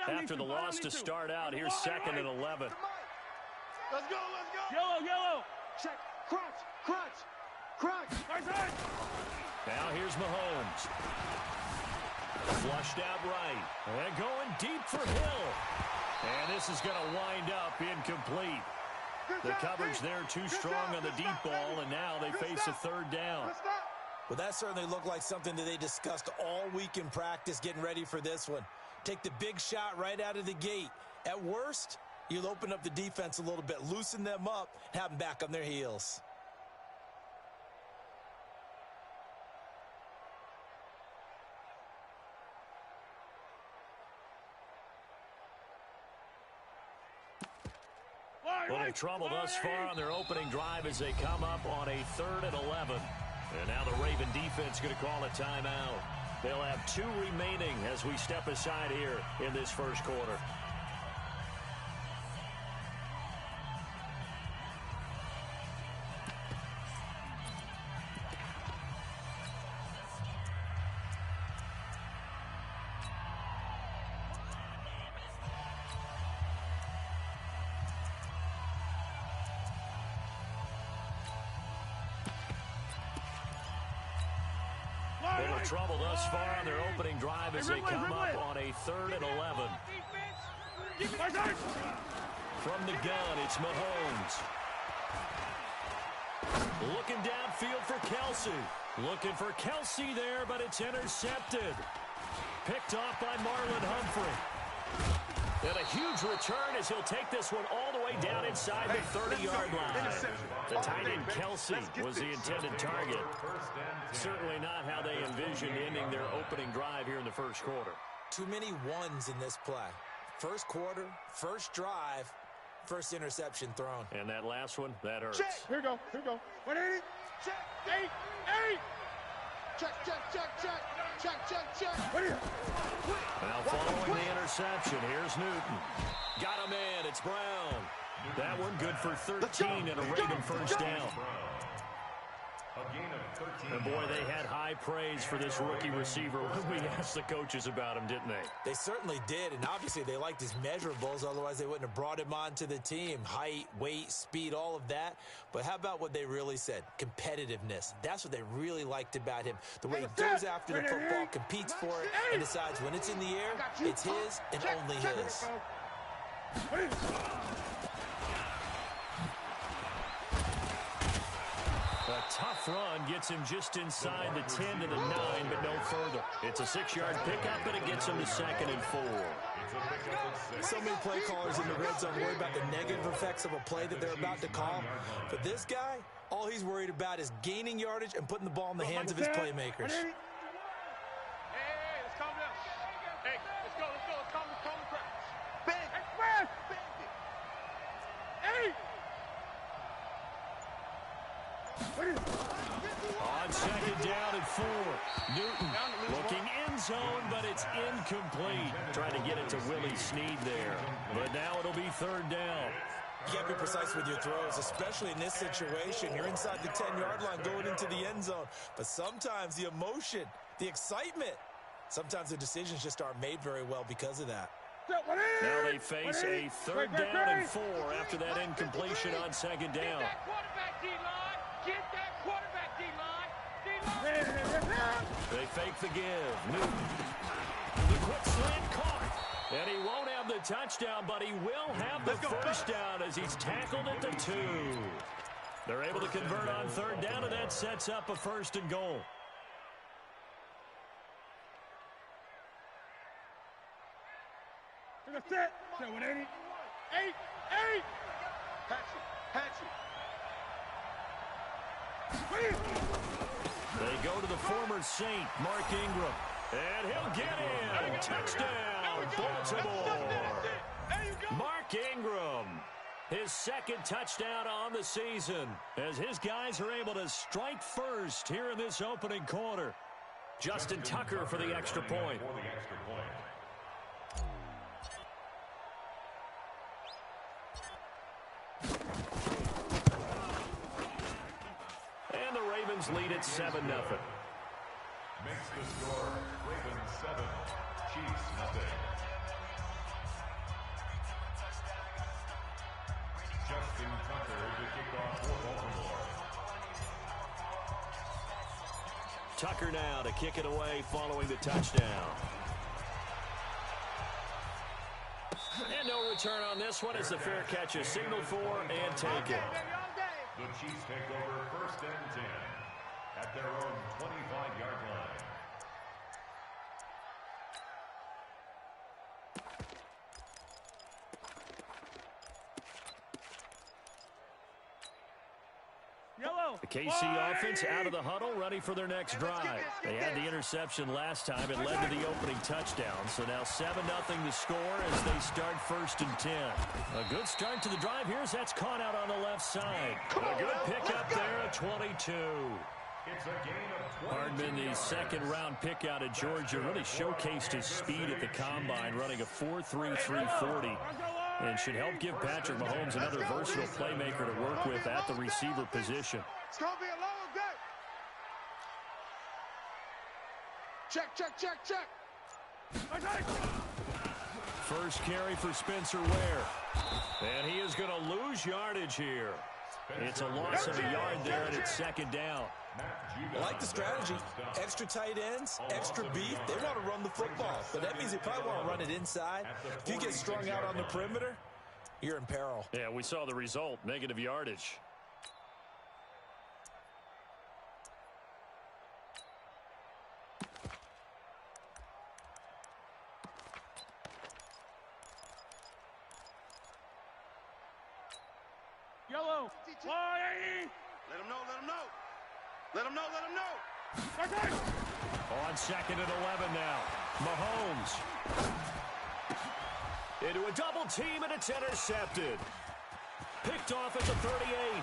after the loss to start out. Here's 2nd and 11. Let's go, let's go. Yellow. Check, crunch. Now here's Mahomes. Flushed out right. And going deep for Hill. And this is going to wind up incomplete. The coverage there too strong on the deep ball, and now they face a 3rd down. Well, that certainly looked like something that they discussed all week in practice getting ready for this one. Take the big shot right out of the gate. At worst, you'll open up the defense a little bit, loosen them up, have them back on their heels. Little trouble thus far on their opening drive as they come up on a 3rd and 11. And now the Raven defense going to call a timeout. They'll have 2 remaining as we step aside here in this first quarter. Little trouble thus far on their opening drive as they come up on a 3rd and 11. From the gun, it's Mahomes. Looking downfield for Kelsey. Looking for Kelsey there, but it's intercepted. Picked off by Marlon Humphrey. And a huge return as he'll take this one all the way down inside the 30-yard line. The tight end Kelsey was the intended target. Certainly not how they envisioned ending their opening drive here in the first quarter. Too many ones in this play. First quarter, first drive, first interception thrown. And that last one, that hurts. Check. Here we go. 180. Check. 8. Check. Now following the interception, here's Newton. Got him in. It's Brown. That one good for 13 and a Raven first down. And boy, they had high praise for this rookie receiver when we asked the coaches about him, didn't they? They certainly did, and obviously they liked his measurables. Otherwise, they wouldn't have brought him onto the team. Height, weight, speed, all of that. But how about what they really said? Competitiveness. That's what they really liked about him. The way he goes after the football, competes for it, and decides when it's in the air, it's his and only his. A tough run gets him just inside the 10 to the 9, but no further. It's a 6-yard pickup, and it gets him to 2nd and 4. So many play callers in the red zone worry about the negative effects of a play that they're about to call. But this guy, all he's worried about is gaining yardage and putting the ball in the hands of his playmakers. Hey, let's calm down. Hey, let's go. Let's calm the crowd. Bang. Hey. On 2nd down and 4. Newton looking end zone, but it's incomplete. Trying to get it to Willie Snead there. But now it'll be 3rd down. You got to be precise with your throws, especially in this situation. You're inside the 10-yard line going into the end zone. But sometimes the emotion, the excitement, sometimes the decisions just aren't made very well because of that. Now they face a 3rd down and 4 after that incompletion on 2nd down. Get that quarterback, D-line. They fake the give. Newton. The quick slant caught. And he won't have the touchdown, but he will have the first down as he's tackled at the 2. They're able to convert on 3rd down, and that sets up a 1st and goal. Set 180. 8. Hatchet. They go to the former Saint, Mark Ingram. And he'll get in. Touchdown, Baltimore. Mark Ingram, his 2nd touchdown on the season, as his guys are able to strike first here in this opening quarter. Justin Tucker for the extra point. And the Ravens lead at 7-0. Makes the score Ravens 7, Chiefs nothing. Tucker now to kick it away following the touchdown. And no return on this one as the fair catch is signaled for and taken. The Chiefs take over 1st and 10 at their own 25-yard line. The KC offense out of the huddle, ready for their next drive. They had the interception last time. It led to the opening touchdown. So now 7-0 the score as they start 1st and 10. A good start to the drive here as that's caught out on the left side. A good pickup there at 22. Hardman, the second-round pick out of Georgia, really showcased his speed at the combine, running a 4.3 340. And should help give Patrick Mahomes another versatile playmaker to work with at the receiver position. It's going to be a long day. Check, check, check, check. First carry for Spencer Ware. And he is going to lose yardage here. It's a loss of a yard there, and it's 2nd down. I like the strategy. Extra tight ends, extra beef. They want to run the football, but that means they probably want to run it inside. If you get strung out on the perimeter, you're in peril. Yeah, we saw the result, negative yardage. Yellow. Let him know, let him know. Let him know, let him know. On 2nd and 11 now. Mahomes. Into a double team, and it's intercepted. Picked off at the 38.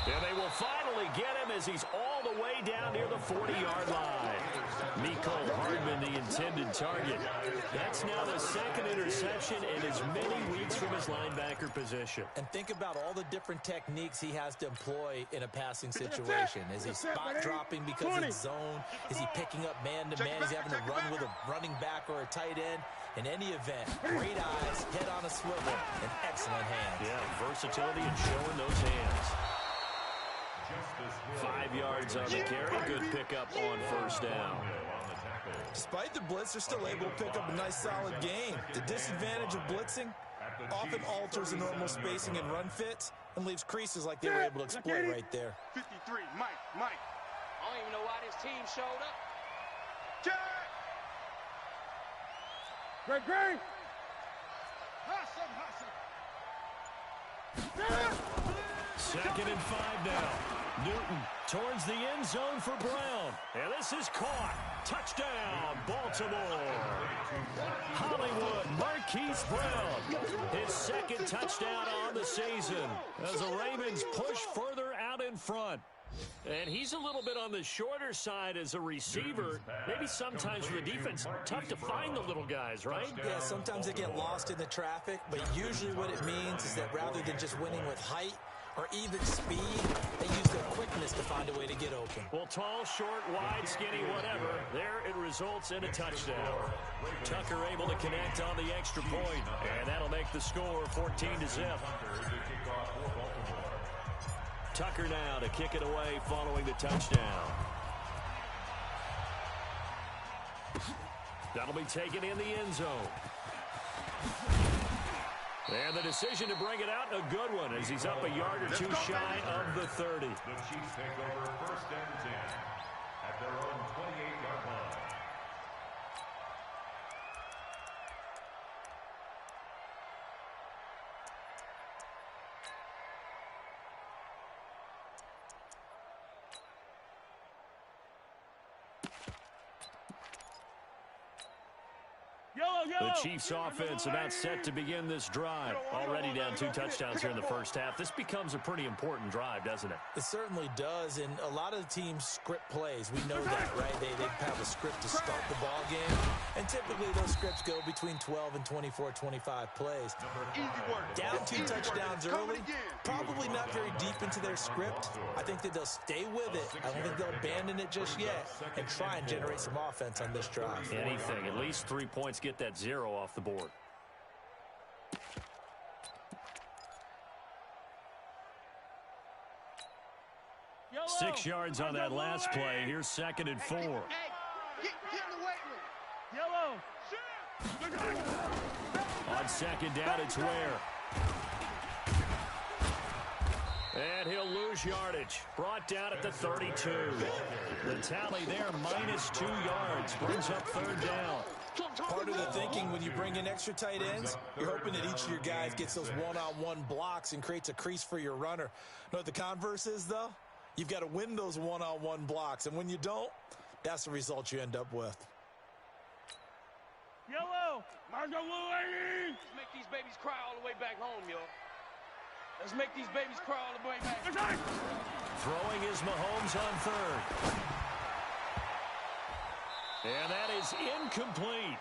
And they will finally get him as he's all the way down near the 40-yard line. Mecole Hardman, the intended target. That's now the 2nd interception in as many weeks from his linebacker position. And think about all the different techniques he has to employ in a passing situation. Is he spot dropping because it's zone? Is he picking up man-to-man? Is he having to run with a running back or a tight end? In any event, great eyes, head on a swivel, and excellent hands. Yeah, versatility and showing those hands. 5 yards on the carry. Good pickup on 1st down. Despite the blitz, they're still able to pick up a nice, solid gain. The disadvantage of blitzing often alters the normal spacing and run fits and leaves creases like they were able to exploit right there. 53, Mike. I don't even know why this team showed up. Great. 2nd and 5 now. Newton towards the end zone for Brown. And this is caught. Touchdown, Baltimore. Hollywood, Marquise Brown. His 2nd touchdown on the season as the Ravens push further out in front. And he's a little bit on the shorter side as a receiver. Maybe sometimes for the defense, tough to find the little guys, right? Yeah, sometimes they get lost in the traffic, but usually what it means is that rather than just winning with height or even speed, they use their quickness to find a way to get open. Well, tall, short, wide, skinny, whatever. There it results in a touchdown. Tucker able to connect on the extra point, and that'll make the score 14-0. Tucker now to kick it away following the touchdown. That'll be taken in the end zone. And the decision to bring it out, a good one, as he's up a yard or two shy of the 30. The Chiefs take over 1st and 10 at their own 28-yard line. The Chiefs offense about set to begin this drive. Already down 2 touchdowns here in the first half. This becomes a pretty important drive, doesn't it? It certainly does, and a lot of the teams script plays. We know that, right? They have a script to start the ball game, and typically those scripts go between 12 and 24, 25 plays. Down 2 touchdowns early, probably not very deep into their script. I think that they'll stay with it. I don't think they'll abandon it just yet and try and generate some offense on this drive. Anything, at least 3 points, get that 0 off the board. 6 yards on that last play. Here's 2nd and 4. Hey, get in the weight room. Yellow. On 2nd down, it's Ware. And he'll lose yardage. Brought down at the 32. The tally there, -2 yards. Brings up 3rd down. Part of the thinking when you bring in extra tight ends, you're hoping that each of your guys gets those one-on-one blocks and creates a crease for your runner. Know what the converse is, though? You've got to win those one-on-one blocks, and when you don't, that's the result you end up with. Yellow. Let's make these babies cry all the way back home, yo. Let's make these babies cry all the way back. Throwing is Mahomes on 3rd. And that is incomplete.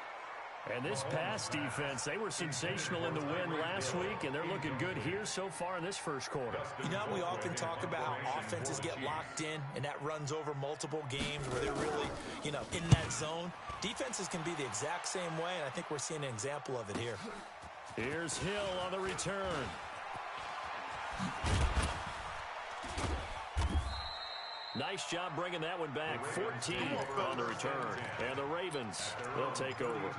And this pass defense, they were sensational in the win last week, and they're looking good here so far in this first quarter. You know, we often talk about how offenses get locked in, and that runs over multiple games where they're really, in that zone. Defenses can be the exact same way, and I think we're seeing an example of it here. Here's Hill on the return. Nice job bringing that one back. 14 on the return. And the Ravens, they'll take over.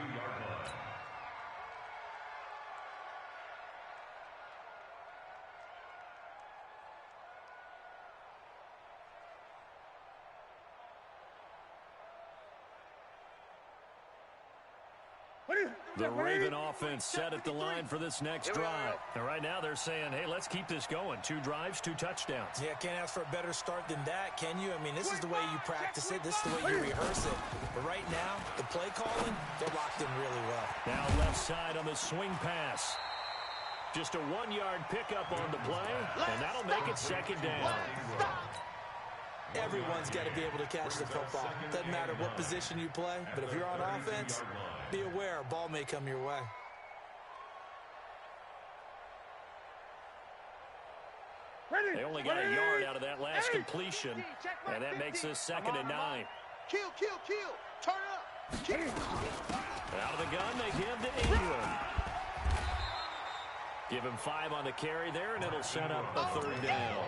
The Raven offense set at the line for this next drive. And right now they're saying, hey, let's keep this going. 2 drives, 2 touchdowns. Yeah, can't ask for a better start than that, can you? I mean, this is the way you practice it. This is the way you rehearse it. But right now, the play calling, they're locked in really well. Now left side on the swing pass. Just a 1-yard pickup on the play, and that'll make it 2nd down. Everyone's got to be able to catch the football. Doesn't matter what position you play, but if you're on offense, be aware a ball may come your way. They only got a yard out of that last completion, and that makes this 2nd and 9. Kill. Turn it up. Out of the gun, they give to Ingram. Give him 5 on the carry there, and it'll set up a 3rd down.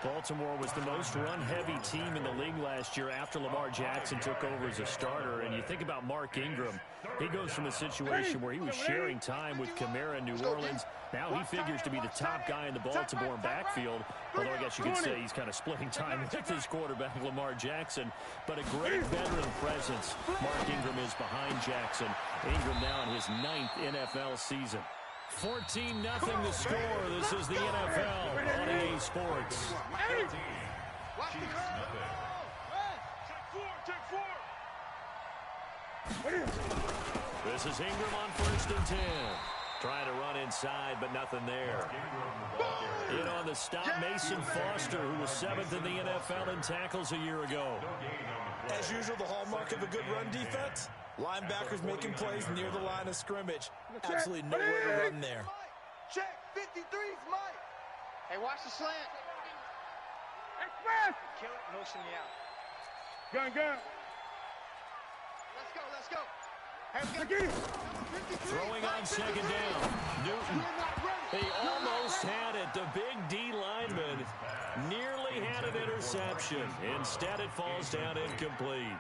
Baltimore was the most run-heavy team in the league last year after Lamar Jackson took over as a starter. And you think about Mark Ingram. He goes from a situation where he was sharing time with Kamara in New Orleans. Now he figures to be the top guy in the Baltimore backfield. Although I guess you could say he's kind of splitting time with his quarterback, Lamar Jackson. But a great veteran presence. Mark Ingram is behind Jackson. Ingram now in his 9th NFL season. 14-0 the score. This is the NFL on EA Sports. This is Ingram on 1st and 10. Trying to run inside, but nothing there. In on the stop, Mason Foster, who was 7th in the NFL in tackles a year ago. As usual, the hallmark of a good run defense, linebackers making plays near the line of scrimmage. Absolutely nowhere to run there. Check, 53's Mike. Hey, watch the slant. Express. Kill it, motion me out. Gun. Let's go. Hey, Throwing on 2nd down. Newton. He almost had it. The big D lineman nearly had an interception. Instead, it falls down incomplete.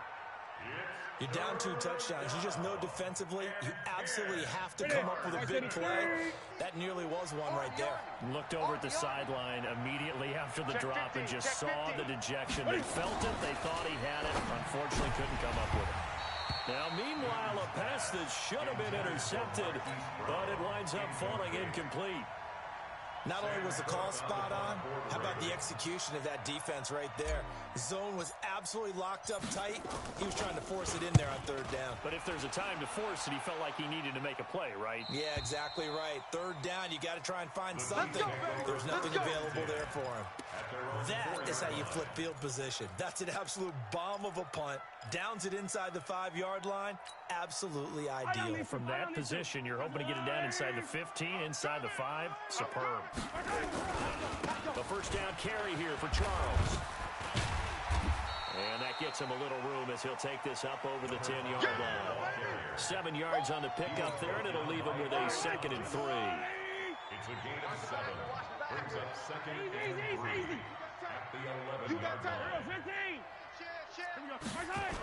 You're down 2 touchdowns. You just know defensively you absolutely have to come up with a big play. That nearly was one right there. Looked over at the sideline immediately after the drop and just saw the dejection. They felt it. They thought he had it. Unfortunately, couldn't come up with it. Now, meanwhile, a pass that should have been intercepted, but it winds up falling incomplete. Not only was the call spot on, how about the execution of that defense right there? Zone was absolutely locked up tight. He was trying to force it in there on 3rd down. But if there's a time to force it, he felt like he needed to make a play, right? Yeah, exactly right. 3rd down, you got to try and find something. There's nothing available there for him. That is how you flip field position. That's an absolute bomb of a punt. Downs it inside the 5-yard line. Absolutely ideal. From that position, you're hoping to get it down inside the 15, inside the 5. Superb. The first down carry here for Charles. And that gets him a little room as he'll take this up over the 10-yard line. 7 yards on the pickup there, and it'll leave him with a 2nd and 3. It's a gain of 7. Brings up 2nd and 3 at the 11. 27-yard line.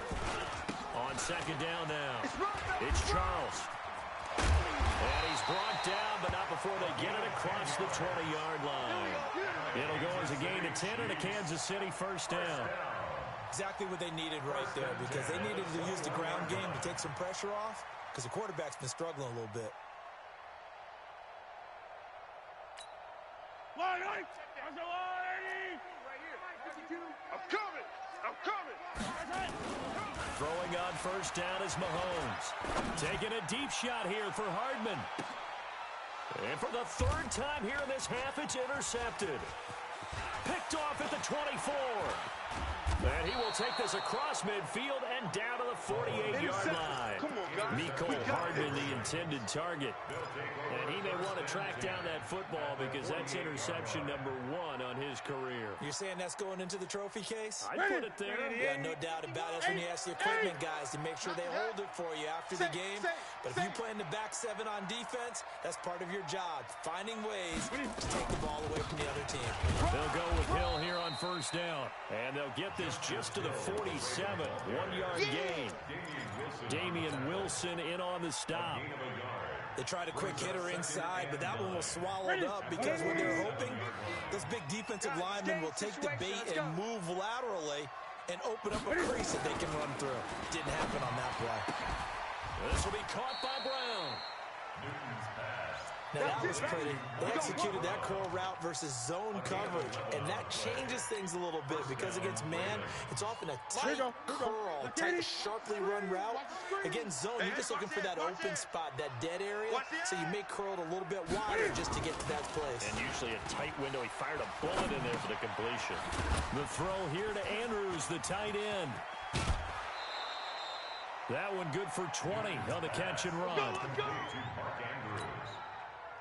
On second down now, it's Charles. And he's brought down, but not before they get it across the 20-yard line. It'll go as a gain of 10 and a Kansas City first down. Exactly what they needed right there, because they needed to use the ground game to take some pressure off, because the quarterback's been struggling a little bit. Throwing on first down is Mahomes. Taking a deep shot here for Hardman. And for the third time here in this half, it's intercepted. Picked off at the 24. And he will take this across midfield and down to the 48-yard line. Mecole Hardman, the intended target. And he may want to track down that football because that's interception number 1 on his career. You're saying that's going into the trophy case? I put it there. Yeah, no doubt about it. That's when you ask the equipment guys to make sure they hold it for you after the game. But if you play in the back 7 on defense, that's part of your job, finding ways to take the ball away from the other team. They'll go with Hill here on first down. And they'll get this just to the 47. 1-yard gain. Damian Wilson in on the stop. They tried a quick hitter inside, but that one was swallowed up because when they're hoping, this big defensive lineman will take the bait and move laterally and open up a crease that they can run through. Didn't happen on that play. This will be caught by Brown. Now that was pretty. They executed that curl route versus zone coverage, and that changes things a little bit because against man, it's often a tight curl, tight, sharply run route. Against zone, you're just looking for that open spot, that dead area, so you may curl it a little bit wider just to get to that place. And usually a tight window. He fired a bullet in there for the completion. The throw here to Andrews, the tight end. That one good for 20 on the catch and run.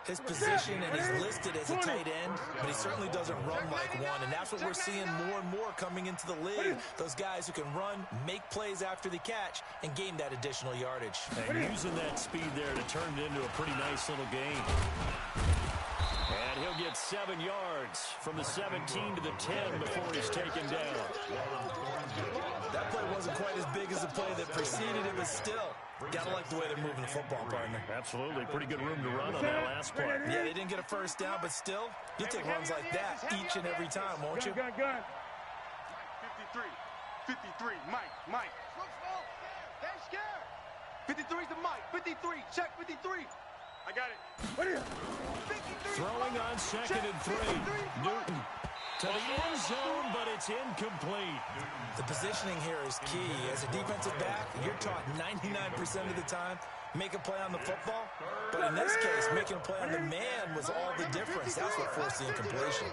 His position, and he's listed as a tight end, but he certainly doesn't run like one, and that's what we're seeing more and more coming into the league. Those guys who can run, make plays after the catch, and gain that additional yardage. And using that speed there to turn it into a pretty nice little gain. And he'll get 7 yards from the 17 to the 10 before he's taken down. That play wasn't quite as big as the play that preceded it, but still, gotta like the way they're moving the football, partner. Absolutely. Pretty good room to run on that last play. Yeah, they didn't get a first down, but still, you'll take runs like that each and every time, won't you? 53. 53. Mike. 53's the Mike. 53. Check 53. I got it. 53. Throwing on second and 3. Newton to the end zone, but it's incomplete. The positioning here is key. As a defensive back, you're taught 99% of the time, make a play on the football. But in this case, making a play on the man was all the difference. That's what forced the incompletion.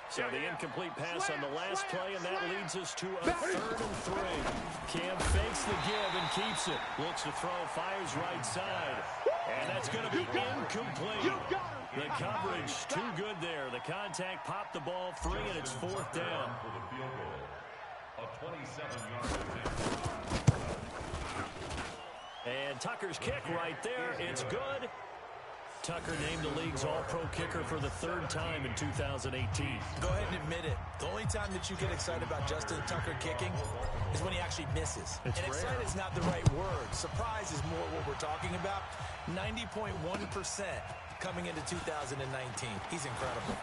So the incomplete pass on the last play, and that leads us to a 3rd and 3. Cam fakes the give and keeps it. Looks to throw, fires right side. And that's going to be incomplete. The coverage too good there. The contact popped the ball free, and it's 4th down. For the field goal, a 27-yard attempt. And Tucker's kick right there. It's good. Tucker named the league's all-pro kicker for the 3rd time in 2018. Go ahead and admit it. The only time that you get excited about Justin Tucker kicking is when he actually misses. It's and rare. excited is not the right word. Surprise is more what we're talking about. 90.1% coming into 2019. He's incredible.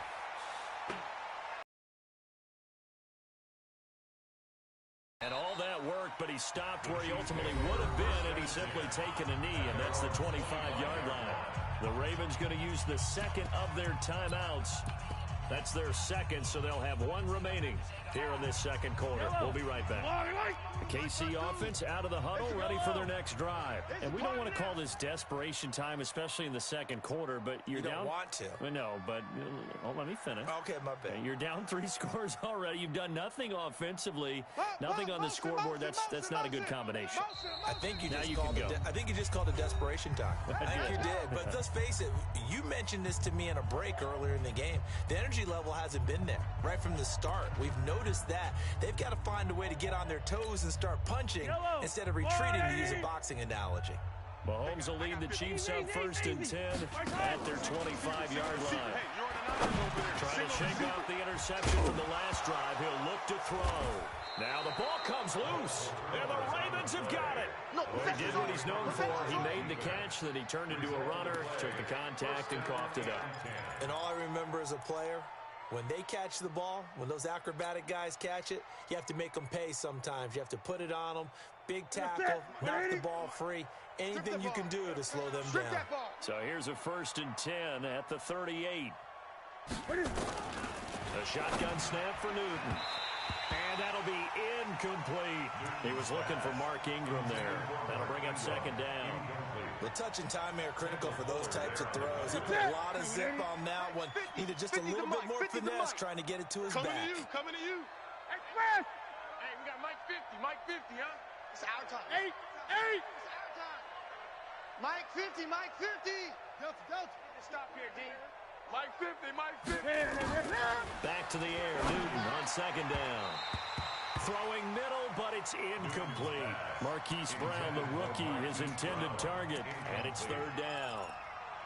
And all that work, but he stopped where he ultimately would have been, and he's simply taken a knee, and that's the 25-yard line. The Ravens going to use the second of their timeouts. That's their second, so they'll have 1 remaining here in this second quarter. We'll be right back. The KC offense out of the huddle, ready for their next drive. And we don't want to call this desperation time, especially in the second quarter, but you're You don't down. want to. Well, no, but let me finish. Okay, my bad. You're down 3 scores already. You've done nothing offensively, nothing on the scoreboard. That's not a good combination. I think you Now just you called can it. go. I think you just called it desperation time. I think you did. But let's face it. You mentioned this to me in a break earlier in the game. The energy level hasn't been there right from the start. We've noticed that they've got to find a way to get on their toes and start punching instead of retreating, to use a boxing analogy. Mahomes will lead the Chiefs up 1st and 10 at their 25-yard line. Trying to shake off the interception from the last drive. He'll look to throw. Now the ball comes loose, and the Ravens have got it. Well, he did what he's known for. He made the catch, then he turned into a runner, took the contact, and coughed it up. And all I remember as a player, when they catch the ball, when those acrobatic guys catch it, you have to make them pay sometimes. You have to put it on them, big tackle, knock the ball free, anything you can do to slow them down. So here's a 1st and 10 at the 38. A shotgun snap for Newton. And that'll be incomplete. He was looking for Mark Ingram there. That'll bring up 2nd down. The touch and timing are critical for those types of throws. He put a lot of zip on that one. Needed just a little bit more finesse trying to get it to his back. Coming to you. Hey, Chris! Hey, we got Mike 50. Mike 50, huh? It's our time. 8. It's our time. Mike 50. Mike 50. Delta. Stop here, D. Mike 50. Mike 50. Back to the air. Newton on 2nd down. Throwing middle, but it's incomplete. Marquise Brown, the rookie, his intended target, and it's 3rd down.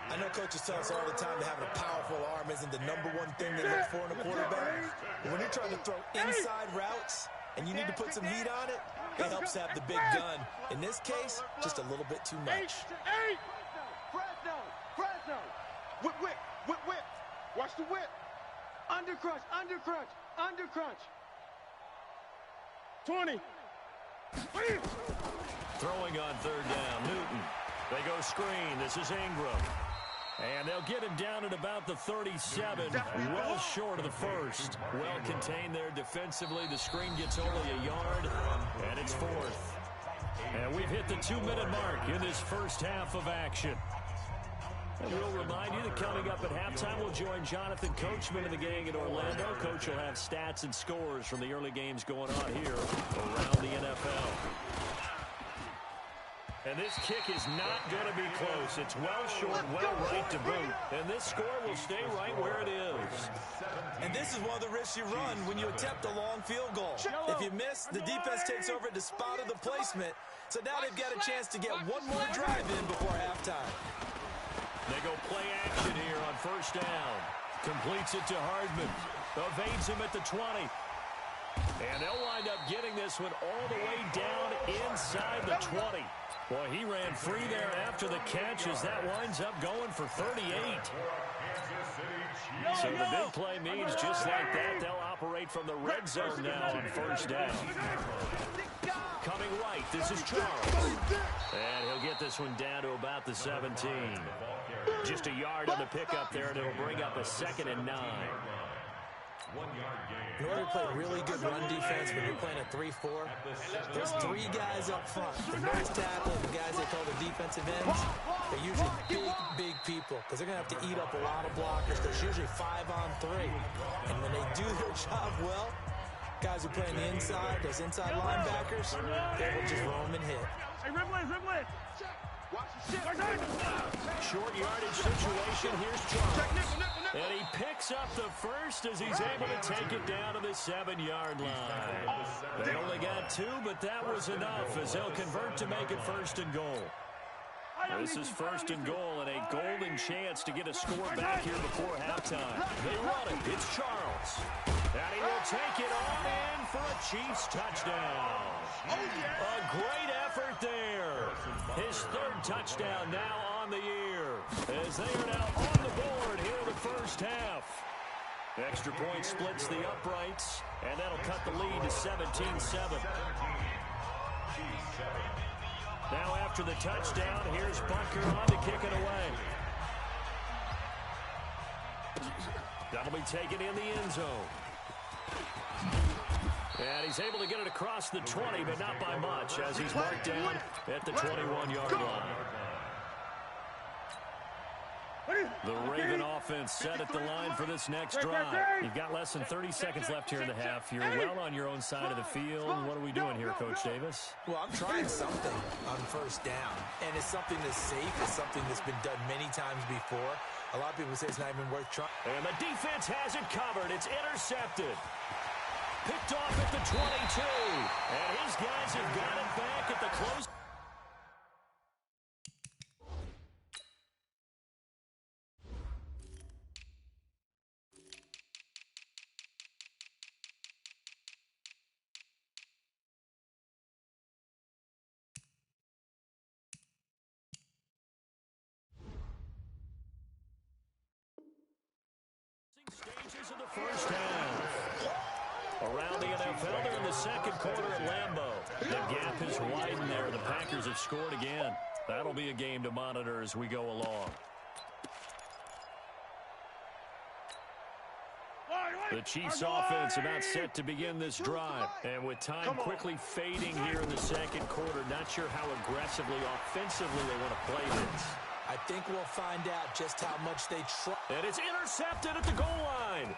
I know coaches tell us all the time that having a powerful arm isn't the #1 thing they look for in a quarterback. But when you're trying to throw inside routes and you need to put some heat on it, it helps to have the big gun. In this case, just a little bit too much. Fresno. Whip. Watch the whip. Undercrunch. 20. Throwing on 3rd down, Newton. They go screen. This is Ingram. And they'll get him down at about the 37, well short of the 1st. Well contained there defensively. The screen gets only a yard, and it's 4th. And we've hit the 2-minute mark in this first half of action. And we'll remind you that coming up at halftime, we'll join Jonathan Coachman and the gang in Orlando. Coach will have stats and scores from the early games going on here around the NFL. And this kick is not going to be close. It's well short, well right to boot. And this score will stay right where it is. And this is one of the risks you run when you attempt a long field goal. If you miss, the defense takes over at the spot of the placement. So now they've got a chance to get one more drive in before halftime. They go play action here on 1st down. Completes it to Hardman. Evades him at the 20. And they'll wind up getting this one all the way down inside the 20. Boy, he ran free there after the catch as that winds up going for 38. So the big play means just like that, they'll operate from the red zone now on 1st down. Coming right, this is Charles. And he'll get this one down to about the 17. Just a yard on the pickup there, and it'll bring up a 2nd and 9. In order to play really good run defense when you're playing a 3-4, those 3 guys up front, the nose tackle and the guys they call the defensive ends, they're usually big people because they're going to have to eat up a lot of blockers. There's usually 5-on-3. And when they do their job well, guys who play on the inside, those inside linebackers, they will just roam and hit. Hey, Ripley. Short yardage situation. Here's Charles. And he picks up the 1st as he's able to take it down to the 7-yard line. They only got 2, but that was enough as they'll convert to make it 1st and goal. This is 1st and goal and a golden chance to get a score back here before halftime. They run it. It's Charles. And he will take it on in for a Chiefs touchdown. A great effort there. His 3rd touchdown now on the year as they are now on the board here in the first half. Extra point splits the uprights, and that'll cut the lead to 17-7. Now after the touchdown, here's Bunker on to kick it away. That'll be taken in the end zone. And he's able to get it across the 20, but not by much, as he's marked down at the 21-yard line. The Raven offense set at the line for this next drive. You've got less than 30 seconds left here in the half. You're well on your own side of the field. What are we doing here, Coach Davis? Well, I'm trying something on 1st down, and it's something that's safe. It's something that's been done many times before. A lot of people say it's not even worth trying. And the defense has it covered. It's intercepted. Picked off at the 22. And his guys have got it back at the close. fell there in the second quarter at Lambeau. The gap is widened there. The Packers have scored again. That'll be a game to monitor as we go along. The Chiefs offense about set to begin this drive. And with time quickly fading here in the second quarter, not sure how aggressively, offensively they want to play this. I think we'll find out just how much they try. And it's intercepted at the goal line.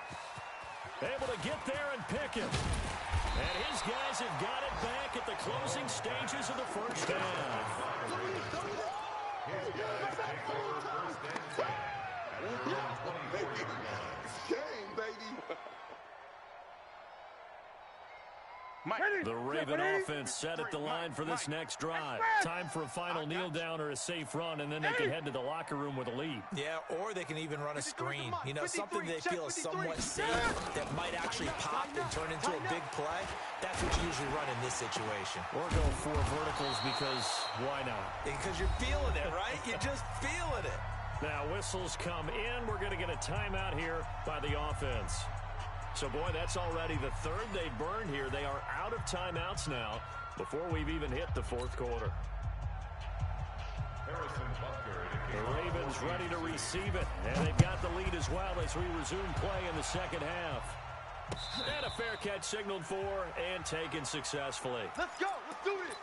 Able to get there and pick it. And his guys have got it back at the closing stages of the first half. His guys take over first and 10 at their own 24-yard line. Game, baby. The Raven offense set at the line for this next drive. Time for a final kneel down or a safe run, and then they can head to the locker room with a lead. Yeah, or they can even run a screen. You know, something they feel is somewhat safe that might actually pop and turn into a big play. That's what you usually run in this situation. Or go 4 verticals because why not? Because you're feeling it, right? You're just feeling it. Now whistles come in. We're going to get a timeout here by the offense. So, boy, that's already the third they burned here. They are out of timeouts now before we've even hit the fourth quarter. The Ravens ready to receive it, and they've got the lead as well as we resume play in the second half. And a fair catch signaled for and taken successfully. Let's go. Let's do this.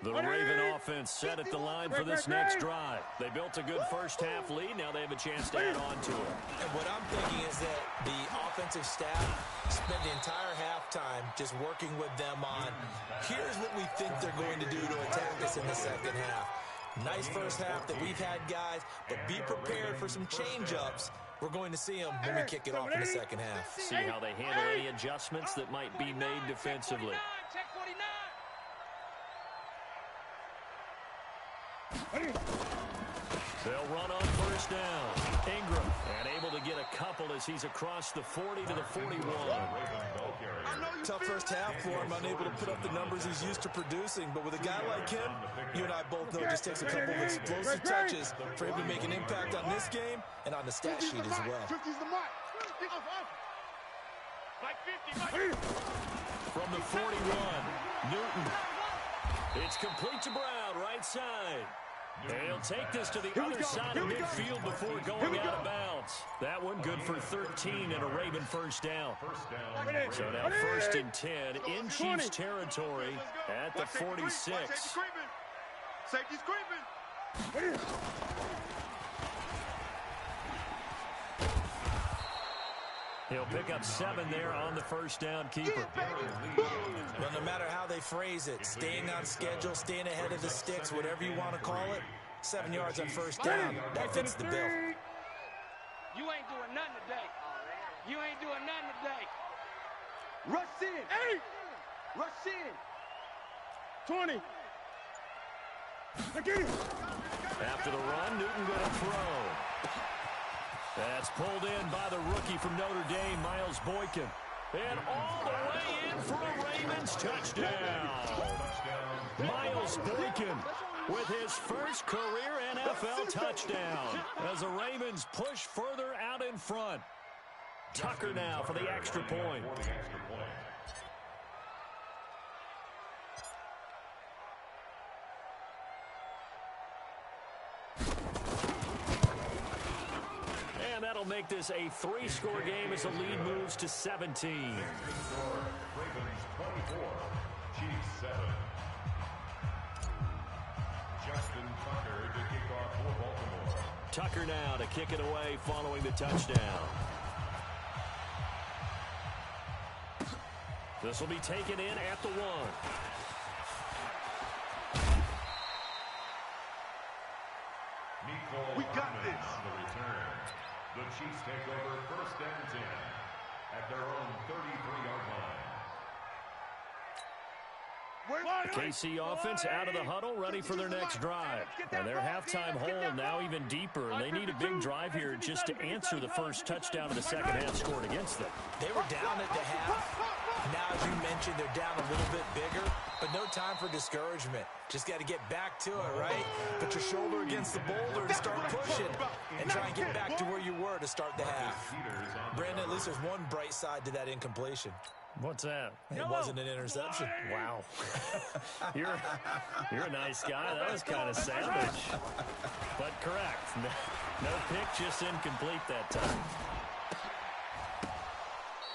The Raven offense set at the line for this next drive. They built a good first half lead. Now they have a chance to add on to it. And what I'm thinking is that the offensive staff spent the entire halftime just working with them on, here's what we think they're going to do to attack us in the second half. Nice first half that we've had, guys, but be prepared for some change-ups. We're going to see them when we kick it off in the second half. See how they handle any adjustments that might be made defensively. They'll run on first down. Ingram, and able to get a couple as he's across the 40 to the 41. Tough first half for him, unable to put up the numbers he's used to producing. But with a guy like him, you and I both know it just takes a couple of explosive touches for him to make an impact on this game and on the stat sheet as well. 50's the mark. From the 41, Newton. It's complete to Brown, right side. And he'll take this to the other side of midfield before going out of bounds. That one good for 13 and a Raven first down. So now first and 10 in Chiefs territory at the 46. Safety's creeping. He'll pick up 7 there on the first down keeper. Well, no matter how they phrase it, staying on schedule, staying ahead of the sticks, whatever you want to call it, 7 yards on first down, that fits the bill. You ain't doing nothing today. You ain't doing nothing today. Rush in. 8. Rush in. 20. After the run, Newton going to throw. That's pulled in by the rookie from Notre Dame, Miles Boykin. And all the way in for a Ravens touchdown. Miles Boykin with his first career NFL touchdown as the Ravens push further out in front. Tucker now for the extra point. And that'll make this a 3-score game as the lead moves to 17. Ravens 24, Chiefs 7. Justin Tucker to kick off for Baltimore. Tucker now to kick it away following the touchdown. This will be taken in at the 1. We got this. On the return. The Chiefs take over first and 10 at their own 33-yard line. The KC offense out of the huddle, ready for their next drive. And their halftime hole now even deeper. And they need a big drive here just to answer the first touchdown of the second half scored against them. They were down at the half. Now, as you mentioned, they're down a little bit bigger, but no time for discouragement. Just got to get back to it, right? Put your shoulder against the boulder and start pushing and try and get back to where you were to start the half. Brandon, at least there's one bright side to that incompletion. What's that? It wasn't an interception. Wow. You're a nice guy. That was kind of savage. But correct. No pick, just incomplete that time.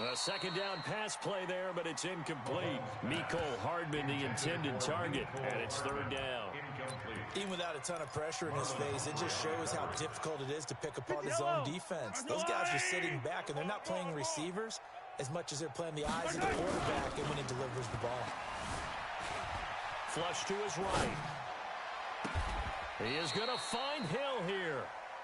A second down pass play there, but it's incomplete. Mecole Hardman, the intended target, and it's third down. Even without a ton of pressure in his face, it just shows how difficult it is to pick apart his own defense. Those guys are sitting back, and they're not playing receivers as much as they're playing the eyes of the quarterback and when he delivers the ball. Flush to his right. He is going to find Hill here.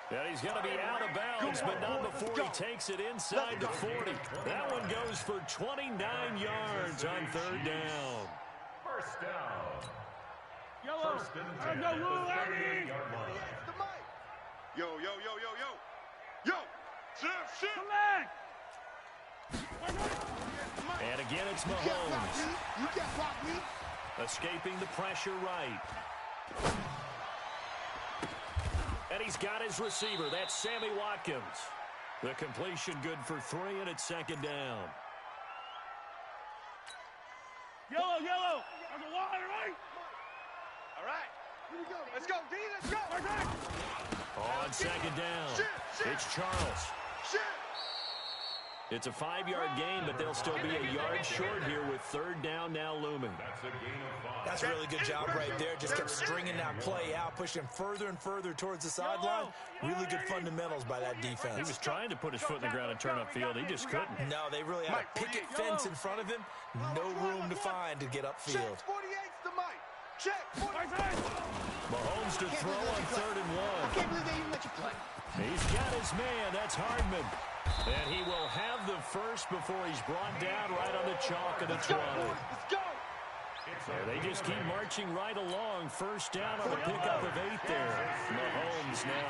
And he's going to be out of bounds, but not before he takes it inside the 40. That one goes for 29 yards on third down. First down. Yellow. First and 10 at the 38-yard line. Yo, yo, yo, yo, yo. Yo. Shift. And again, it's You Mahomes. can't block me. Escaping the pressure right. And he's got his receiver. That's Sammy Watkins. The completion good for 3, and it's second down. Yellow. On the line, right? All right. Here we go. Let's go, D. Let's go. On second down, it's Charles. Shit. It's a 5-yard gain, but they'll still be a yard short here with third down now looming. That's a gain of 5. That's a really good job right there. Just kept stringing that play out, pushing further and further towards the sideline. Really good fundamentals by that defense. He was trying to put his foot in the ground and turn upfield. He just couldn't. No, they really had a picket fence in front of him. No room to find to get upfield. Check 48's the mic. Check 48. Mahomes to throw on third and I 1. can't believe they even let you play. He's got his man. That's Hardman. And he will have the first before he's brought down right on the chalk of the 20. Let's go. They just keep marching right along. First down on the pickup of 8 there. Mahomes now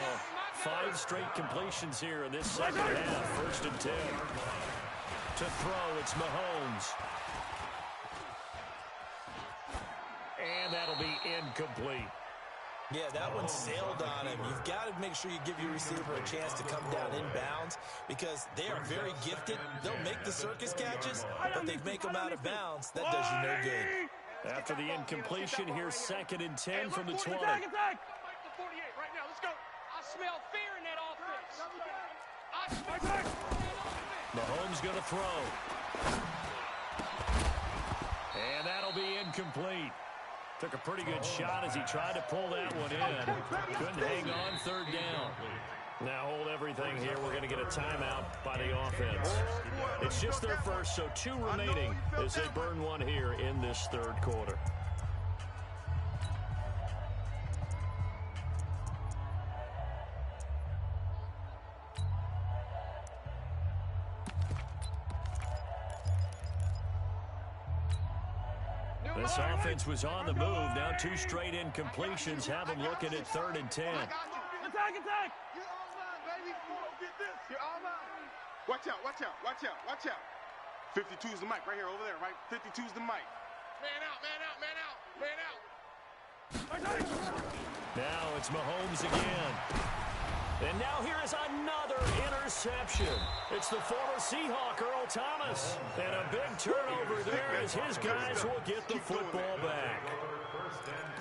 5 straight completions here in this second half. First and 10. To throw, it's Mahomes. And that'll be incomplete. Yeah, that one sailed on him. You've got to make sure you give your receiver a chance to come down inbounds because they are very gifted. They'll make the circus catches, but they make them out of bounds. That does you no good. After the incompletion, here's second and 10 from the 20. Fight the 48 right now. Let's go. I smell fear in that offense. Mahomes going to throw. And that'll be incomplete. Took a pretty good shot as he tried to pull that one in. Couldn't hang on third down. Now hold everything here. We're going to get a timeout by the offense. It's just their first, so 2 remaining as they burn one here in this third quarter. This offense was on the move. Now 2 straight incompletions have them looking at third and 10. Attack. You're all mine, baby. Get this. You're all mine. Watch out. 52's the mic right here over there, right? 52's the mic. Man out. Now it's Mahomes again. And now here is another interception. It's the former Seahawk, Earl Thomas. And a big turnover there as his guys will get the football back.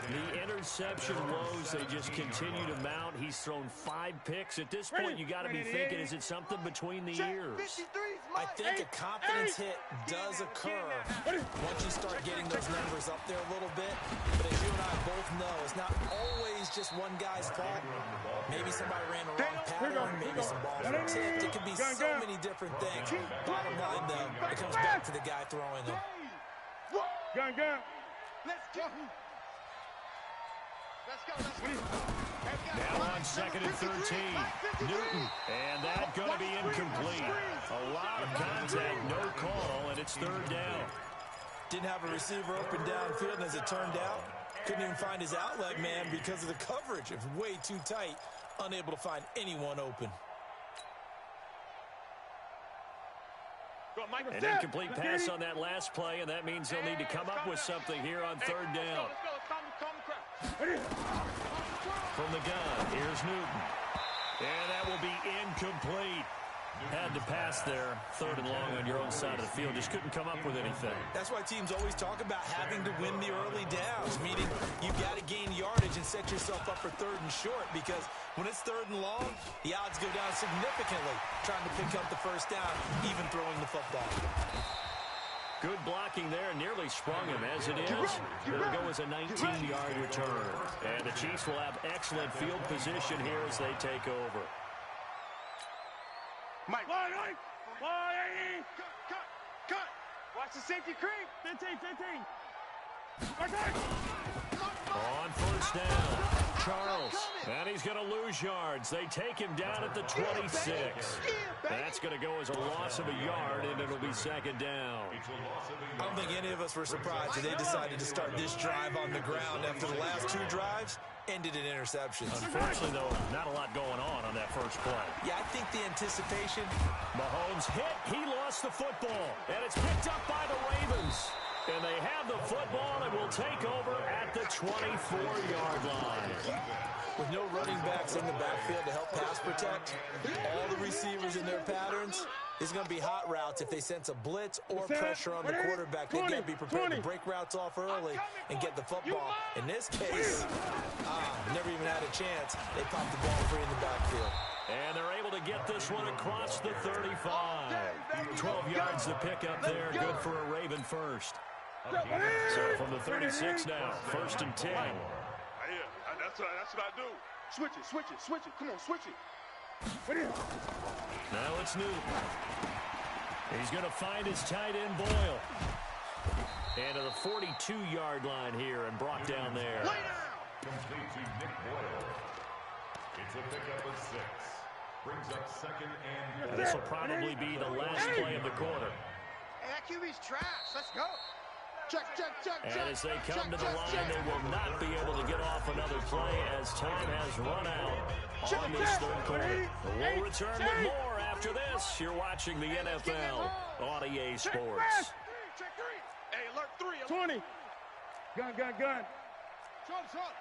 The interception woes, they just continue to mount. He's thrown 5 picks. At this point, you got to be thinking, is it something between the ears? I think a confidence hit does occur once you start getting those numbers up there a little bit. But as you and I both know, it's not always just one guy's fault. Maybe somebody ran the wrong pattern. Maybe some balls were tipped. It could be so many different things. Bottom line, though, it comes back to the guy throwing them. Gun. Let's go. Now on second and 13, Newton. And that going to be incomplete. A lot of contact, no call, and it's third down. Didn't have a receiver open downfield, and as it turned out, couldn't even find his outlet man because of the coverage. It was way too tight, unable to find anyone open. An incomplete pass on that last play, and that means they'll need to come up with something here on third down. From the gun, here's Newton. And that will be incomplete. Had to pass there, third and long on your own side of the field. Just couldn't come up with anything. That's why teams always talk about having to win the early downs, meaning you've got to gain yardage and set yourself up for third and short, because when it's third and long, the odds go down significantly trying to pick up the first down, even throwing the football. Good blocking there, nearly sprung him. As it is, it'll go as a 19-yard return. And the Chiefs will have excellent field position here as they take over. Mike. Cut. Watch the safety creep. 15. On first down, Charles. And he's going to lose yards. They take him down at the 26. That's going to go as a loss of a yard, and it'll be second down. I don't think any of us were surprised that they decided to start this drive on the ground after the last two drives ended in interceptions. Unfortunately, though, not a lot going on that first play. Yeah, I think the anticipation. Mahomes hit. He lost the football. And it's picked up by the Ravens. And they have the football and will take over at the 24-yard line. With no running backs in the backfield to help pass protect, all the receivers in their patterns, it's going to be hot routes. If they sense a blitz or pressure on the quarterback, they've got to be prepared to break routes off early and get the football. In this case, never even had a chance. They popped the ball free in the backfield. And they're able to get this one across the 35. 12 yards to pick up there. Good for a Raven first. So from the 36 now, first and 10. Yeah, that's what I do. Switch it. Come on, switch it. Now it's Newton. He's going to find his tight end, Boyle. And to the 42-yard line here and brought down there. Complete to Nick Boyle. It's a pickup of 6. Brings up second and... This will probably be the last play of the quarter. Hey, that QB's trash. Let's go. Check. And as they come to the line, they will not be able to get off another play as time has run out on this third quarter. We'll return with more after this. You're watching the NFL on EA Sports. Check 3. Hey, alert 3. 20. Gun. Shot.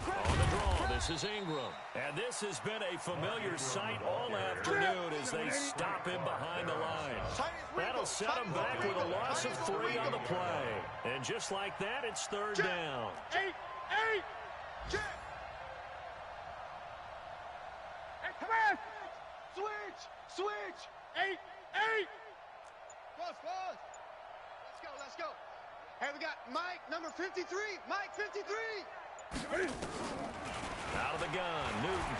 On the draw, this is Ingram. And this has been a familiar sight all afternoon as they stop him behind the line. That'll set him back with a loss of 3 on the play. And just like that, it's third down. 8. Check. Hey, come on. Switch. 8. Pause. Let's go. Hey, we got Mike, number 53. Mike, 53. Out of the gun, Newton.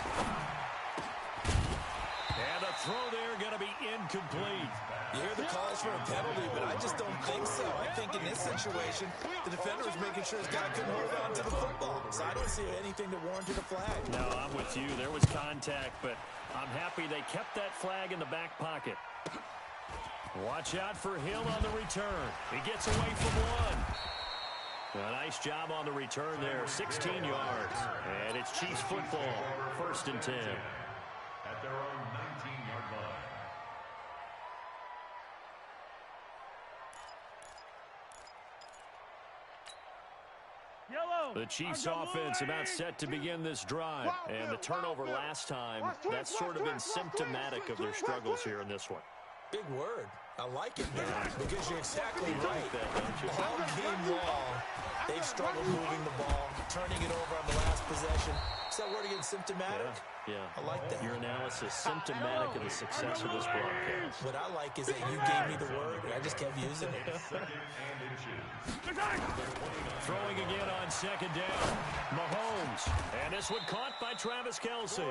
And a throw there going to be incomplete. You hear the calls for a penalty, but I just don't think so. I think in this situation, the defender was making sure his guy couldn't hold on to the football. So I don't see anything that warranted a flag. No, I'm with you. There was contact, but I'm happy they kept that flag in the back pocket. Watch out for Hill on the return. He gets away from one. A nice job on the return there, 16 yards. And it's Chiefs football, first and 10. At their own 19-yard line. Yellow. The Chiefs offense about set to begin this drive. And the turnover last time, that's sort of been symptomatic of their struggles here in this one. Big word. I like it, man, because you're exactly right. All game long, they've struggled moving the ball, turning it over on the last possession. Is that word again, symptomatic? Yeah. I like that. Your analysis, symptomatic of the success of this broadcast. What I like is that you gave me the word, and I just kept using it. Throwing again on second down. Mahomes. And this one caught by Travis Kelce.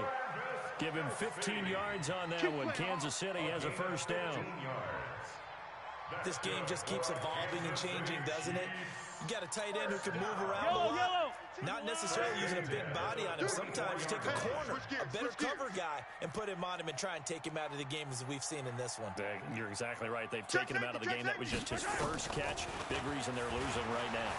Give him 15 yards on that one. Kansas City has a first down. This game just keeps evolving and changing, doesn't it? You got a tight end who can move around a lot. Not necessarily using a big body on him. Sometimes you take a corner, a better cover guy, and put him on him and try and take him out of the game as we've seen in this one. You're exactly right. They've taken him out of the game. That was just his first catch. Big reason they're losing right now.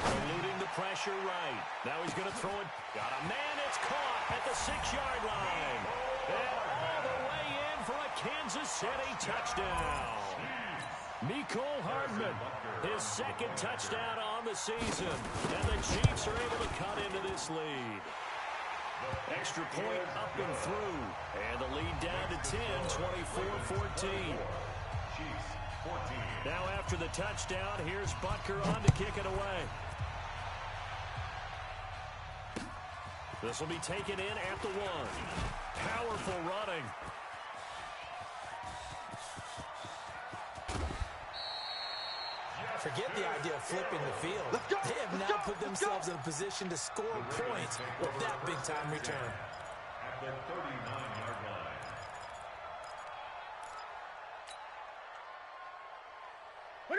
Eluding the pressure right. Now he's going to throw it. Got a man. It's caught at the 6-yard line. And all the way in for a Kansas City touchdown. Mecole Hardman, his second touchdown on the season. And the Chiefs are able to cut into this lead. Extra point up and through. And the lead down to 10, 24-14. Now after the touchdown, here's Butker on to kick it away. This will be taken in at the 1. Powerful running. Forget the idea of flipping the field. They have now put themselves in a position to score points with that big-time return. At the 39-yard line.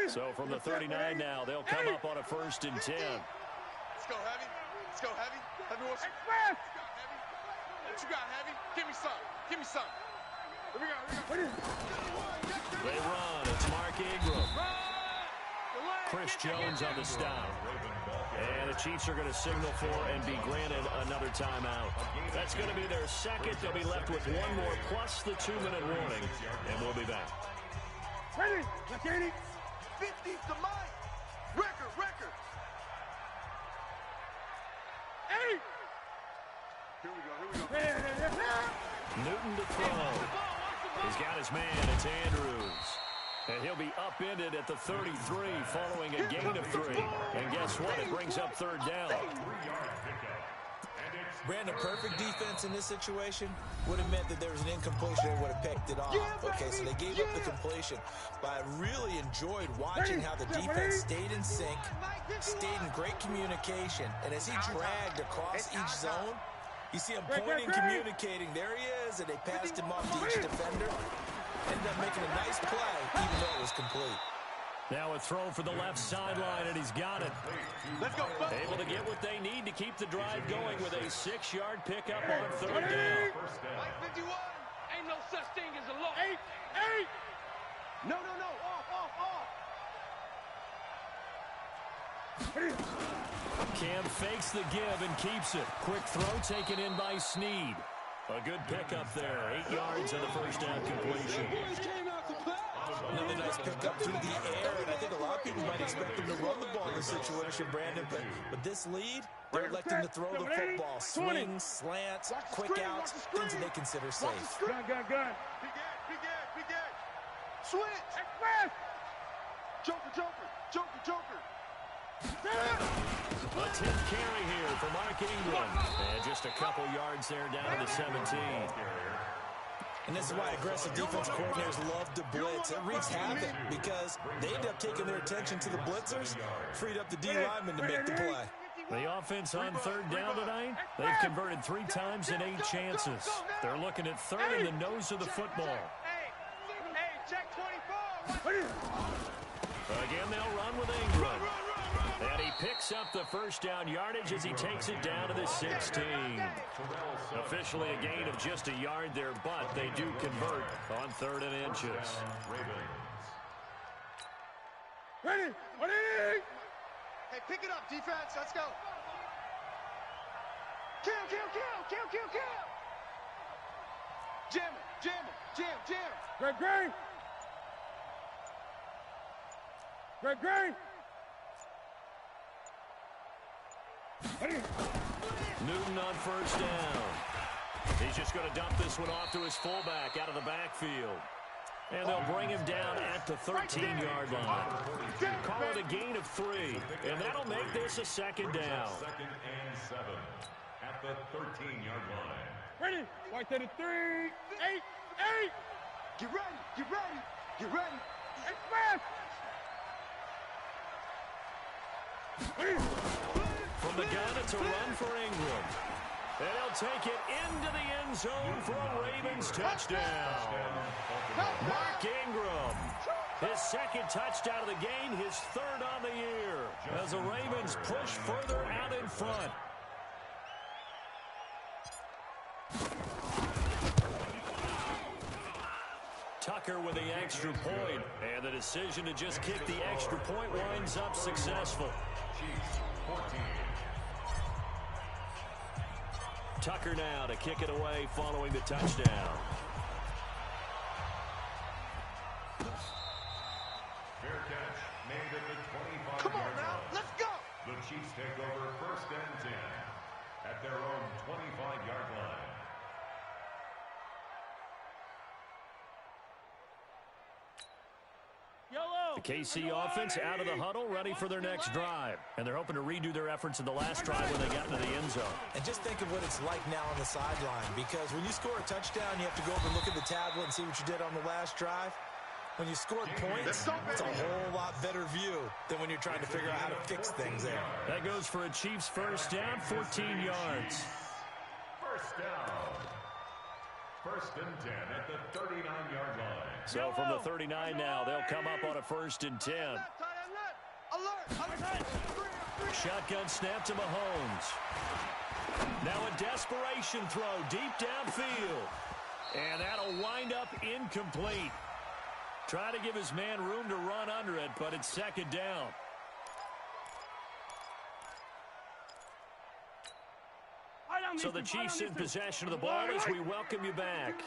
So from the 39 now, they'll come up on a 1st and 10. Let's go, Heavy. Let's go, Heavy. Heavy, what's Let's go, Heavy. What you got, Heavy? Give me some. Give me some. Here we go. They run. It's Mark Ingram. Chris Jones on the stop. And the Chiefs are going to signal for and be granted another timeout. That's going to be their second. They'll be left with one more plus the 2-minute warning. And we'll be back. Ready. 50 to Mike. Record. Hey. Here we go. Newton to throw. He's got his man. It's Andrews. And he'll be upended at the 33 following a gain of 3. And guess what? It brings up 3rd down. Brandon, perfect defense in this situation would have meant that there was an incompletion. They would have picked it off. Okay, so they gave up the completion. But I really enjoyed watching how the defense stayed in sync, stayed in great communication. And as he dragged across each zone, you see him pointing, communicating. There he is, and they passed him off to each defender. Ended up making a nice play, even though it was complete. Now a throw for the left sideline, and he's got it. Let's go. Able to get what they need to keep the drive going with a 6-yard pickup on 3rd down. Mike 51. Ain't no such thing as a loss. 8. No. Off. Cam fakes the give and keeps it. Quick throw taken in by Snead. A good pickup there. 8 yards on the 1st down completion. Another nice pickup through the air, and I think a lot of people might expect them to run the ball in this situation, Brandon, but with this lead, they're electing to throw the football. Swings, slants, quick outs, things that they consider safe. Gun. Big Ed. Switch. Express. Joker. A 10th carry here for Mark Ingram. And just a couple yards there down to the 17. And this is why aggressive defense coordinators love to blitz. It wreaks havoc because they end up taking their attention to the blitzers, freed up the D linemen to make the play. The offense on 3rd down tonight, they've converted 3 times in 8 chances. They're looking at 3rd in the nose of the football. Hey, check 24. Again, they'll run with Ingram. And he picks up the 1st down yardage as he takes it down to the 16. Officially a gain of just a yard there, but they do convert on 3rd and inches. Ready. Hey, pick it up, defense. Let's go. Kill. Jam. Greg. Newton on 1st down. He's just going to dump this one off to his fullback out of the backfield. And they'll bring him down at the 13-yard line. Call it a gain of 3. And that'll make this a 2nd down. 2nd and 7 at the 13-yard line. Ready. White to the 3. 8. Get ready. Express. From the gun, it's a run for Ingram. And he'll take it into the end zone for a Ravens touchdown. Mark Ingram, his second touchdown of the game, his third on the year, as the Ravens push further out in front. Tucker with the extra point, and the decision to just kick the extra point winds up successful. Tucker now to kick it away following the touchdown. Fair catch made at the 25-yard Come on now, let's go. The Chiefs take over 1st and 10 at their own 25-yard line. The KC offense out of the huddle, ready for their next drive. And they're hoping to redo their efforts in the last drive when they got into the end zone. And just think of what it's like now on the sideline, because when you score a touchdown, you have to go up and look at the tablet and see what you did on the last drive. When you scored points, it's a whole lot better view than when you're trying to figure out how to fix things there. That goes for a Chiefs first down, 14 yards. First down. 1st and 10 at the 39-yard line. So from the 39 now, they'll come up on a 1st and 10. Shotgun snap to Mahomes. Now a desperation throw deep downfield. And that'll wind up incomplete. Try to give his man room to run under it, but it's 2nd down. So the Chiefs in possession of the ball as we welcome you back.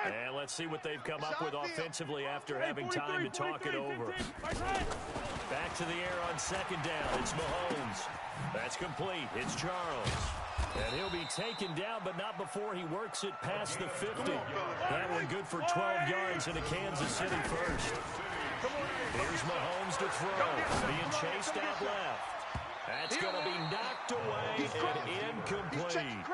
And let's see what they've come up with offensively after having time to talk it over. Back to the air on 2nd down. It's Mahomes. That's complete. It's Charles. And he'll be taken down, but not before he works it past the 50. That one good for 12 yards into Kansas City first. Here's Mahomes to throw. Being chased out left. That's going to be knocked away and incomplete.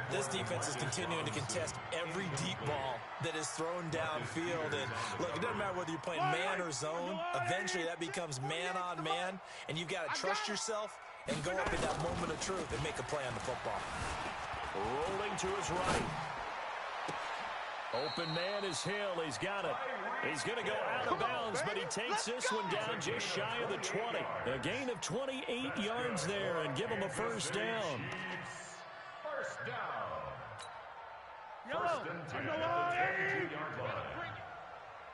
This defense is continuing to contest every deep ball that is thrown downfield. And look, it doesn't matter whether you're playing man or zone. Eventually that becomes man on man, and you've got to trust yourself and go up in that moment of truth and make a play on the football. Rolling to his right. Open man is Hill. He's got it. He's going to go out of bounds, but he takes this one down just shy of the 20. A gain of 28 yards there and give him a first down. First down. 1st and 10 at the 22-yard line.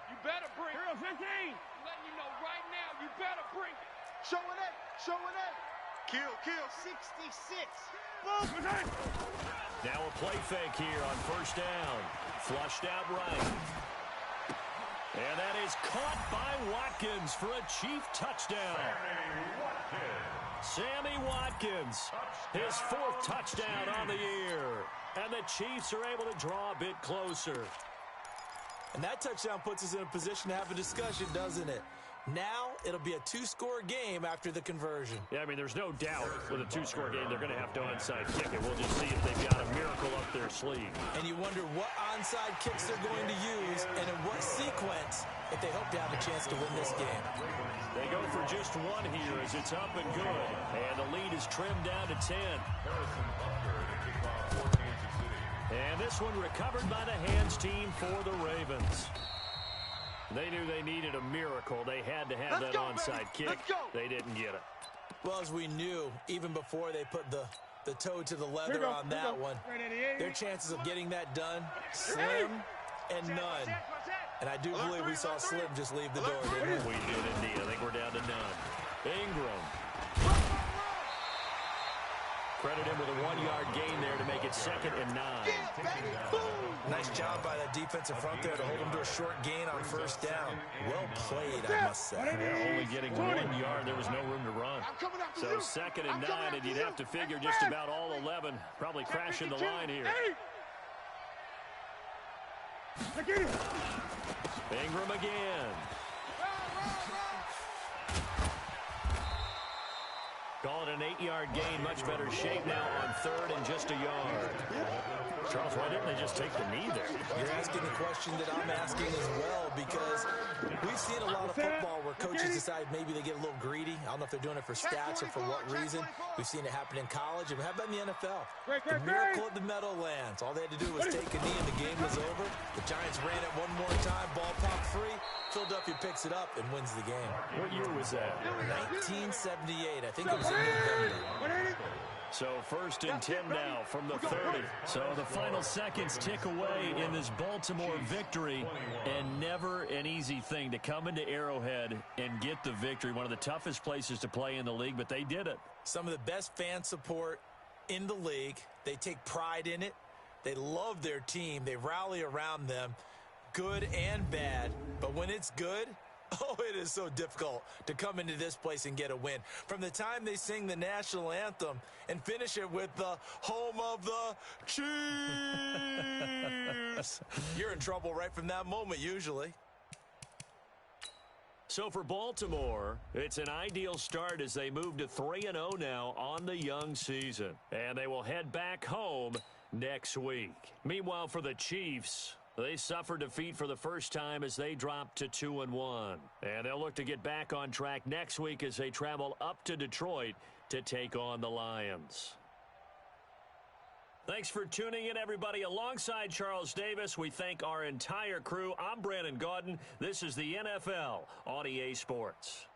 You better bring it. 15. Letting you know right now, you better bring it. Show it in. Show it in. Kill. 66. Boom. Now a play fake here on 1st down. Flushed out right. And that is caught by Watkins for a Chief touchdown. Sammy Watkins, his 4th touchdown on the year. And the Chiefs are able to draw a bit closer. And that touchdown puts us in a position to have a discussion, doesn't it? Now it'll be a 2-score game after the conversion. Yeah, I mean, there's no doubt with a 2-score game they're going to have to onside kick it. We'll just see if they've got a miracle up their sleeve. And you wonder what onside kicks they're going to use and in what sequence if they hope to have a chance to win this game. They go for just one here as it's up and good. And the lead is trimmed down to 10. And this one recovered by the hands team for the Ravens. They knew they needed a miracle. They had to have that onside kick. They didn't get it. Well, as we knew, even before they put the toe to the leather on that one, their chances of getting that done, slim and none. And I do believe we saw Slim just leave the door, didn't we? We did indeed. I think we're down to none. Ingram. Credit him with a 1-yard gain there to make it 2nd and 9. Nice job by that defensive front there to hold him to a short gain on 1st down. Well played, I must say. Yeah, only getting 1 yard. There was no room to run. So 2nd and 9, and you'd have to figure just about all 11 probably crashing the line here. Ingram again. Call it an 8-yard gain. Much better shape now on 3rd and just a yard. Charles, why didn't they just take the knee there? You're asking the question that I'm asking as well, because We've seen a lot of football where coaches decide maybe they get a little greedy. I don't know if they're doing it for stats or for what reason. We've seen it happen in college. And how about in the NFL? The miracle of the Meadowlands. All they had to do was take a knee and the game was over. The Giants ran it one more time. Ball popped free. Philadelphia picks it up and wins the game. What year was that? 1978. I think it was in November. So 1st and 10 now from the 30. So the final seconds tick away in this Baltimore victory. And never an easy thing to come into Arrowhead and get the victory. One of the toughest places to play in the league, but they did it. Some of the best fan support in the league. They take pride in it. They love their team. They rally around them, good and bad. But when it's good, oh, it is so difficult to come into this place and get a win. From the time they sing the national anthem and finish it with the home of the Chiefs, you're in trouble right from that moment usually. So for Baltimore, it's an ideal start as they move to 3-0 now on the young season. And they will head back home next week. Meanwhile, for the Chiefs, they suffered defeat for the first time as they dropped to 2-1. And they'll look to get back on track next week as they travel up to Detroit to take on the Lions. Thanks for tuning in, everybody. Alongside Charles Davis, we thank our entire crew. I'm Brandon Gaudin. This is the NFL on EA Sports.